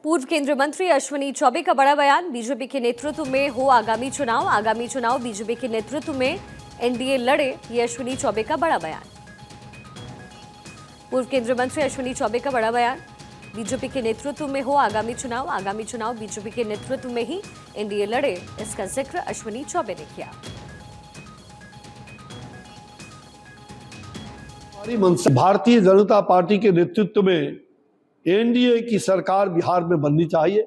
पूर्व केंद्रीय मंत्री अश्विनी चौबे का बड़ा बयान। बीजेपी के नेतृत्व में हो आगामी चुनाव बीजेपी के नेतृत्व में एनडीए लड़े, ये अश्विनी चौबे का बड़ा बयान। पूर्व केंद्रीय मंत्री अश्विनी चौबे का बड़ा बयान। बीजेपी के नेतृत्व में हो आगामी चुनाव बीजेपी के नेतृत्व में ही एनडीए लड़े, इसका जिक्र अश्विनी चौबे ने किया। भारतीय जनता पार्टी के नेतृत्व में एनडीए की सरकार बिहार में बननी चाहिए।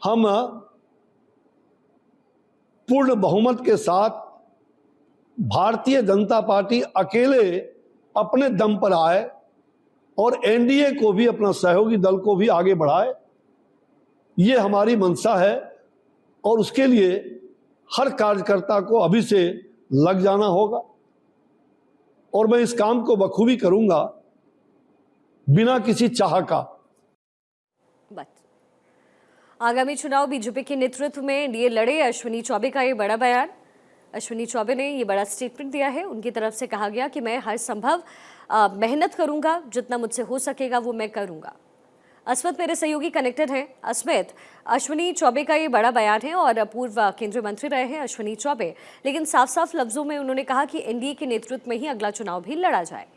हम पूर्ण बहुमत के साथ भारतीय जनता पार्टी अकेले अपने दम पर आए और एनडीए को भी, अपना सहयोगी दल को भी आगे बढ़ाए, ये हमारी मंशा है और उसके लिए हर कार्यकर्ता को अभी से लग जाना होगा और मैं इस काम को बखूबी करूंगा बिना किसी चाह का। आगामी चुनाव बीजेपी के नेतृत्व में एनडीए लड़े, अश्विनी चौबे का ये बड़ा बयान। अश्विनी चौबे ने ये बड़ा स्टेटमेंट दिया है। उनकी तरफ से कहा गया कि मैं हर संभव मेहनत करूंगा, जितना मुझसे हो सकेगा वो मैं करूंगा। अस्मित मेरे सहयोगी कनेक्टेड हैं। अस्मित, अश्विनी चौबे का ये बड़ा बयान है और पूर्व केंद्रीय मंत्री रहे हैं अश्विनी चौबे, लेकिन साफ साफ लफ्जों में उन्होंने कहा कि एनडीए के नेतृत्व में ही अगला चुनाव भी लड़ा जाए।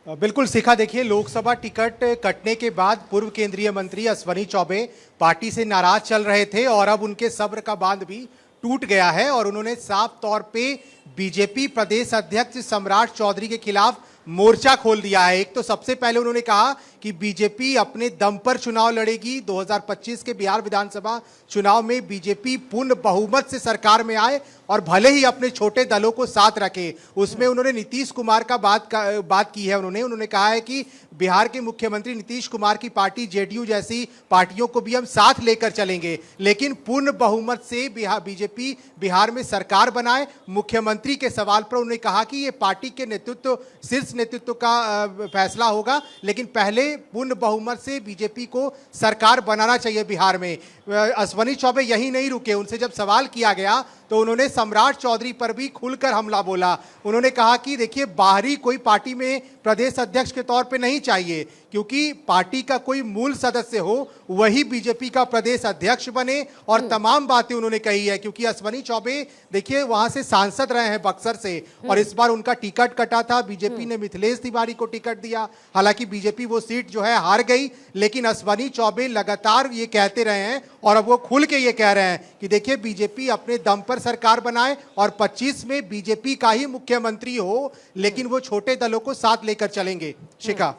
बिल्कुल शिखा, देखिए लोकसभा टिकट कटने के बाद पूर्व केंद्रीय मंत्री अश्विनी चौबे पार्टी से नाराज चल रहे थे और अब उनके सब्र का बांध भी टूट गया है और उन्होंने साफ तौर पे बीजेपी प्रदेश अध्यक्ष सम्राट चौधरी के खिलाफ मोर्चा खोल दिया है। एक तो सबसे पहले उन्होंने कहा कि बीजेपी अपने दम पर चुनाव लड़ेगी। 2025 के बिहार विधानसभा चुनाव में बीजेपी पूर्ण बहुमत से सरकार में आए और भले ही अपने छोटे दलों को साथ रखे। उसमें उन्होंने नीतीश कुमार का बात की है। उन्होंने कहा है कि बिहार के मुख्यमंत्री नीतीश कुमार की पार्टी जेडीयू जैसी पार्टियों को भी हम साथ लेकर चलेंगे, लेकिन पूर्ण बहुमत से बीजेपी बिहार में सरकार बनाए। मुख्यमंत्री के सवाल पर उन्होंने कहा कि ये पार्टी के नेतृत्व, शीर्ष नेतृत्व का फैसला होगा, लेकिन पहले पूर्ण बहुमत से बीजेपी को सरकार बनाना चाहिए बिहार में। अश्विनी चौबे यही नहीं रुके। उनसे जब सवाल किया गया तो उन्होंने सम्राट चौधरी पर भी खुलकर हमला बोला। उन्होंने कहा कि देखिए, बाहरी कोई पार्टी में प्रदेश अध्यक्ष के तौर पे नहीं चाहिए, क्योंकि पार्टी का कोई मूल सदस्य हो वही बीजेपी का प्रदेश अध्यक्ष बने, और तमाम बातें उन्होंने कही है। क्योंकि अश्विनी चौबे देखिए वहां से सांसद रहे हैं बक्सर से, और इस बार उनका टिकट कटा था। बीजेपी ने मिथिलेश तिवारी को टिकट दिया। हालांकि बीजेपी वो सीट जो है हार गई, लेकिन अश्विनी चौबे लगातार ये कहते रहे हैं और अब वो खुल के ये कह रहे हैं कि देखिए, बीजेपी अपने दम पर सरकार बनाए और 25 में बीजेपी का ही मुख्यमंत्री हो, लेकिन वो छोटे दलों को साथ लेकर चलेंगे। शिखा,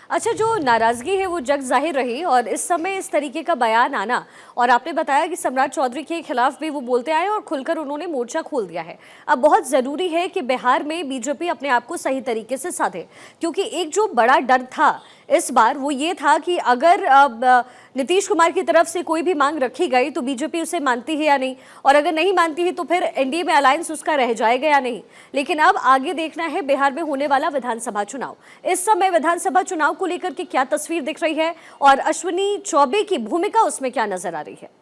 अच्छा, जो नाराजगी है वो जग जाहिर रही और इस समय इस तरीके का बयान आना, और आपने बताया कि सम्राट चौधरी के खिलाफ भी वो बोलते आए और खुलकर उन्होंने मोर्चा खोल दिया है। अब बहुत ज़रूरी है कि बिहार में बीजेपी अपने आप को सही तरीके से साधे, क्योंकि एक जो बड़ा डर था इस बार वो ये था कि अगर नीतीश कुमार की तरफ से कोई भी मांग रखी गई तो बीजेपी उसे मानती है या नहीं, और अगर नहीं मानती है तो फिर एनडीए में अलायंस उसका रह जाएगा या नहीं। लेकिन अब आगे देखना है बिहार में होने वाला विधानसभा चुनाव। इस समय विधानसभा चुनाव को लेकर के क्या तस्वीर दिख रही है और अश्विनी चौबे की भूमिका उसमें क्या नजर आ रही है?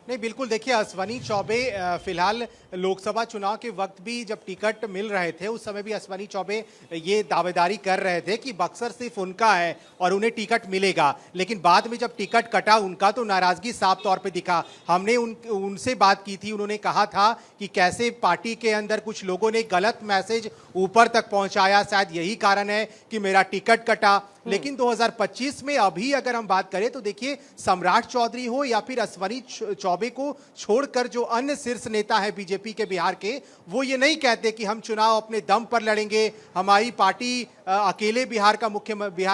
नहीं, बिल्कुल देखिए, अश्विनी चौबे फिलहाल लोकसभा चुनाव के वक्त भी जब टिकट मिल रहे थे उस समय भी अश्विनी चौबे ये दावेदारी कर रहे थे कि बक्सर सिर्फ उनका है और उन्हें टिकट मिलेगा। लेकिन बाद में जब टिकट कटा उनका तो नाराजगी साफ तौर पे दिखा। हमने उनसे बात की थी। उन्होंने कहा था कि कैसे पार्टी के अंदर कुछ लोगों ने गलत मैसेज ऊपर तक पहुंचाया, शायद यही कारण है कि मेरा टिकट कटा। लेकिन 2025 में अभी अगर हम बात करें तो देखिए, सम्राट चौधरी हो या फिर अश्विनी चौबे को छोड़कर जो अन्य शीर्ष नेता है बीजेपी के बिहार के, वो ये नहीं कहते कि हम चुनाव अपने दम पर लड़ेंगे, हमारी पार्टी अकेले बिहार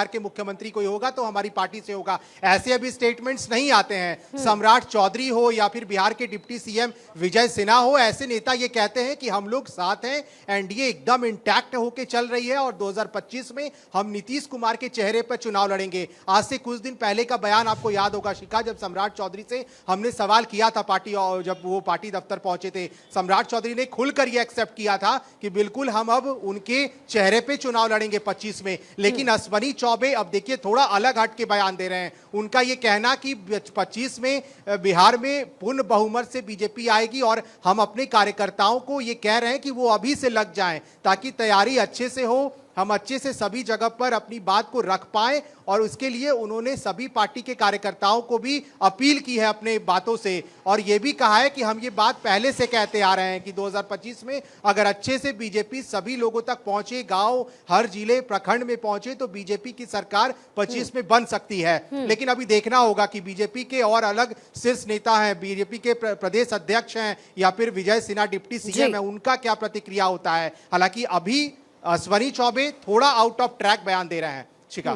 के मुख्यमंत्री कोई होगा तो हमारी पार्टी से होगा। ऐसे अभी स्टेटमेंट्स नहीं आते हैं। सम्राट चौधरी हो या फिर बिहार के डिप्टी सीएम विजय सिन्हा हो, ऐसे नेता ये कहते हैं कि हम लोग साथ हैं, एनडीए एकदम इंटैक्ट होके चल रही है और 2025 में हम नीतीश कुमार के चेहरे पर चुनाव लड़ेंगे। आज से कुछ दिन पहले का बयान आपको याद होगा शिखा, जब सम्राट चौधरी से हमने सवाल किया था पार्टी, और जब वो पार्टी दफ्तर पहुंचे थे, सम्राट चौधरी ने खुलकर ये एक्सेप्ट किया था कि बिल्कुल हम अब उनके चेहरे पे चुनाव लड़ेंगे 25 में। लेकिन अश्वनी चौबे अब देखिए थोड़ा अलग हट के बयान दे रहे हैं। उनका ये कहना कि 25 में बिहार में पूर्ण बहुमत से बीजेपी आएगी, और हम अपने कार्यकर्ताओं को ये कह रहे हैं कि वो अभी से लग जाएं ताकि तैयारी अच्छे से हो, हम अच्छे से सभी जगह पर अपनी बात को रख पाएं। और उसके लिए उन्होंने सभी पार्टी के कार्यकर्ताओं को भी अपील की है अपने बातों से, और ये भी कहा है कि हम ये बात पहले से कहते आ रहे हैं कि 2025 में अगर अच्छे से बीजेपी सभी लोगों तक पहुंचे, गांव हर जिले प्रखंड में पहुंचे, तो बीजेपी की सरकार 25 में बन सकती है। लेकिन अभी देखना होगा कि बीजेपी के और अलग शीर्ष नेता हैं, बीजेपी के प्रदेश अध्यक्ष हैं या फिर विजय सिन्हा डिप्टी सीएम है, उनका क्या प्रतिक्रिया होता है। हालांकि अभी अश्वनी चौबे थोड़ा आउट ऑफ ट्रैक बयान दे रहे हैं शिखा।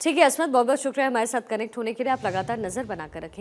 ठीक है असमत, बहुत बहुत शुक्रिया हमारे साथ कनेक्ट होने के लिए। आप लगातार नजर बनाकर रखें।